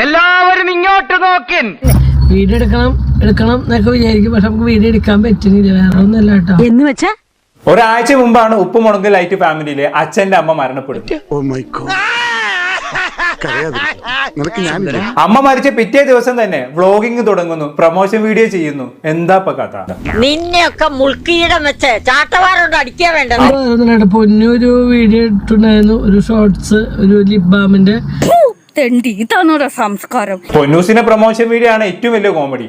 എല്ലാവരും ഇങ്ങോട്ട് നോക്കിൻ. വീഡിയോ എടുക്കണം എന്നൊക്കെ വിചാരിക്കും, പക്ഷെ നമുക്ക് വീഡിയോ എടുക്കാൻ പറ്റുന്നില്ല. വേറെ ഒന്നല്ല കേട്ടോ. എന്ന് വെച്ചാ ഒരാഴ്ച മുമ്പാണ് ഉപ്പുമുളക് ലൈറ്റ് ഫാമിലിയിലെ അച്ഛന്റെ അമ്മ മരണപ്പെടുന്നത്. അമ്മ മരിച്ച പിറ്റേ ദിവസം തന്നെ വ്ളോഗിങ് തുടങ്ങുന്നു, പ്രൊമോഷൻ വീഡിയോ ചെയ്യുന്നു. എന്താ കഥ? നിന്നെയൊക്കെ മുൾക്കീടം വെച്ച് ചാട്ടവാറുണ്ട് അടിക്കാൻ വേണ്ടത്. പൊന്നൊരു വീഡിയോ ഇട്ടുണ്ടായിരുന്നു, ഒരു ഷോർട്സ്, ഒരു ലിപ് ബാമിന്റെ. സംസ്കാരം. പൊന്നൂസിന്റെ പ്രൊമോഷൻ വീഡിയോ ആണ് ഏറ്റവും വലിയ കോമഡി.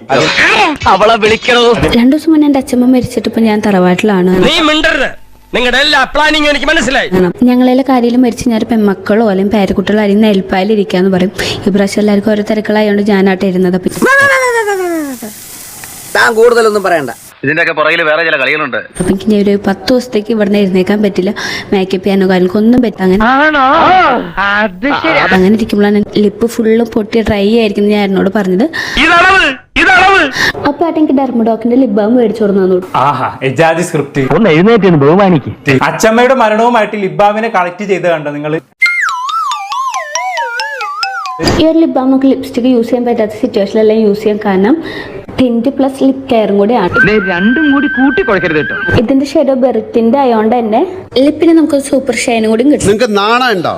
അവളെ വിളിക്കണോ? 2 ദിവസം മുന്നേ എന്റെ അച്ഛമ്മ മരിച്ചിട്ട് ഇപ്പൊ ഞാൻ തറവാട്ടിലാണ്. നീ മിണ്ടരുത്. നിങ്ങളുടെ എല്ലാ പ്ലാനിങ്ങും എനിക്ക് മനസ്സിലായി. ഞങ്ങളെല്ലാം കാര്യത്തിൽ മരിച്ചു ഞാൻ പെമ്മക്കളോ അല്ലെങ്കിൽ പേരക്കുട്ടികളോ ആരെയും നെൽപ്പാലിരിക്കാന്ന് പറയും. ഈ പ്രാവശ്യം എല്ലാവർക്കും ഓരോ തിരക്കളായോണ്ട് ഞാനായിട്ട് ഇരുന്നത്. താൻ കൂടുതലൊന്നും പറയണ്ട. ഇതിന്റെയൊക്കെ പുറകിൽ വേറെ ചില കളികളുണ്ട്. അപ്പൊ എനിക്ക് ഞാൻ ഒരു 10 ദിവസത്തേക്ക് ഇവിടെ എഴുന്നേക്കാൻ പറ്റില്ല. മേക്കപ്പ് ചെയ്യാനോ കാര്യങ്ങൾക്കൊന്നും പറ്റില്ല. അങ്ങനെ ഇരിക്കുമ്പോഴാണ് ലിപ്പ് ഫുള്ള് പൊട്ടി ഡ്രൈ ആയിരിക്കും ഞാൻ എന്നോട് പറഞ്ഞത്. അപ്പൊ എനിക്ക് ഡെർമഡോക്കിന്റെ ലിപ് ബാം മേടിച്ചു കൊടുന്നു. സ്ക്രിപ്റ്റ് ഒന്ന് എഴുന്നേറ്റ് ബഹുമാനിക്ക്. അച്ഛമ്മയുടെ മരണവുമായിട്ട് ലിപ് ബാമിനെ കളക്ട് ചെയ്ത് കണ്ടോ നിങ്ങൾ? ഈ ഒരു ലിപ് ബാം നമുക്ക് ലിപ്സ്റ്റിക് യൂസ് ചെയ്യാൻ പറ്റാത്ത സിറ്റുവേഷനിലെല്ലാം യൂസ് ചെയ്യാൻ കാരണം ടിന്റ് പ്ലസ് ലിപ് കെയറും കൂടിയാണ്. രണ്ടും കൂടി കൂട്ടി കുഴക്കരുത് കേട്ടോ. ഇതിന്റെ ഷെയ്ഡ് ബെറിറ്റിന്റെ ആയോണ്ട് തന്നെ ലിപ്പിന് നമുക്ക് സൂപ്പർ ഷൈനും കൂടി കിട്ടും. നിങ്ങൾക്ക് നാണുണ്ടോ?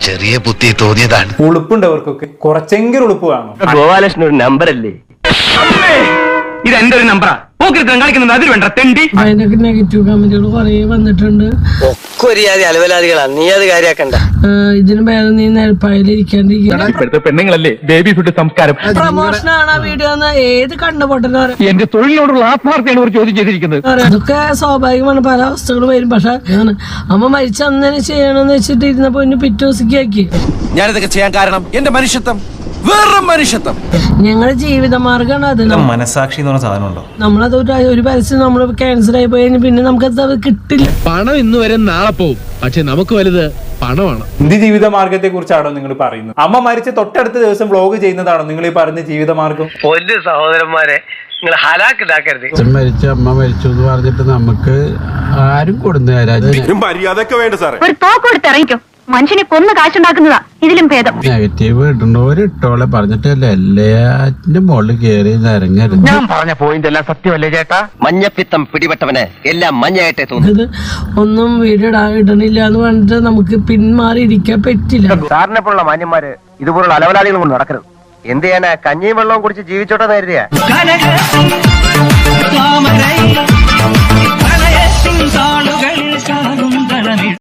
ചെറിയ ബുദ്ധി തോന്നിയതാണ്. ഉളുപ്പുണ്ടവർക്കൊക്കെ കുറച്ചെങ്കിലും ഉളുപ്പ് കാണും. ഗോപാലകൃഷ്ണൻ ഒരു നമ്പർ അല്ലേ? ഇത് എന്റെ ഒരു നമ്പറാ. കളിക്കുന്നത് അതിൽ വേണ്ട തെണ്ടി. അതിനൊക്കെ നെഗറ്റീവ് കമന്റുകൾ കുറെ വന്നിട്ടുണ്ട്. അലവലാദികളാ, നീ അത് കാര്യാക്കണ്ട. ഇതിന് ഭേദം നീ നെൽപ്പായിലിരിക്കാണ്ടിരിക്കുക. ഇപ്പോഴത്തെ പെണ്ണുങ്ങളല്ലേ ബേബി ഫുഡ് സംസ്കാരം. പ്രൊമോഷൻ ആണ് ആ വീഡിയോ എന്ന് ഏത് കണ്ടുപോട്ടെന്ന് പറയാം. എന്റെ തൊഴിലിനോടുള്ള ആത്മാർത്ഥയാണ് ഒരു ചോദ്യം ചെയ്തിരിക്കുന്നത്. അതൊക്കെ സ്വാഭാവികമാണ്, പല അവസ്ഥകളും വരും. പക്ഷെ അമ്മ മരിച്ച അന്നേരം ചെയ്യണമെന്ന് വെച്ചിട്ട് ഇരുന്നപ്പോ ഇന്ന് പിറ്റേ ദിവസത്തേക്ക് ആക്കി. ഞാനിതൊക്കെ ചെയ്യാൻ കാരണം എന്റെ മനുഷ്യത്വം, വേറെ മനുഷ്യത്വം. ഞങ്ങളുടെ ജീവിതമാർഗമാണ് അത്. മനസാക്ഷി എന്ന് പറഞ്ഞ സാധനം ഉണ്ടോ? നമ്മളത് ഒരു പരസ്യം നമ്മൾ ക്യാൻസർ ആയി പോയി പിന്നെ നമുക്കത് കിട്ടില്ല. പണം ഇന്ന് വരെ നാളെ പോവും, പക്ഷെ നമുക്ക് വലുത് പണമാണ്. എന്ത് ജീവിത മാർഗത്തെ കുറിച്ചാണോ നിങ്ങൾ പറയുന്നത്? അമ്മ മരിച്ച തൊട്ടടുത്ത ദിവസം വ്ലോഗ് ചെയ്യുന്നതാണോ നിങ്ങൾ ഈ പറയുന്ന ജീവിതമാർഗം? ഒരു സഹോദരന്മാരെ നിങ്ങൾ ഹലാക്കിണ്ടാക്കരുത്. മരിച്ചു, അമ്മ മരിച്ചു എന്ന് പറഞ്ഞിട്ട് നമുക്ക് ആരും കൊടുന്നു തരാം. മര്യാദയൊക്കെ വേണ്ട സാറേ. ഒരു തോക്ക് കൊടുത്ത് ഇറങ്ങിക്കോ. മനുഷ്യനെ കൊന്ന് കാശുണ്ടാക്കുന്നതാ ഇതിലും ഭേദം. നെഗറ്റീവ് ഇടുന്നവര് ഇട്ടോളെ പറഞ്ഞിട്ടല്ല എല്ലാറ്റിന്റെ മുകളിൽ കയറി ഇറങ്ങരുത്. ഞാൻ പറഞ്ഞ പോയിന്റ് എല്ലാം സത്യമല്ലേ ചേട്ടാ? മഞ്ഞപ്പിത്തം പിടിപെട്ടവന് എല്ലാം മഞ്ഞയായിട്ടേ തോന്നുന്നു. ഇത് ഒന്നും വീഡിയോ ഇടണില്ല എന്ന് പറഞ്ഞിട്ട് നമുക്ക് പിന്മാറി ഇരിക്കാൻ പറ്റില്ല. സാറിനെ പോലുള്ള മാന്യന്മാര് ഇതുപോലുള്ള അലവലാദികൾ കൊണ്ട് നടക്കരുത്. എന്ത് ചെയ്യാനാ? കഞ്ഞിയും വെള്ളവും കുടിച്ച് ജീവിച്ചോട്ടെ നേരിയ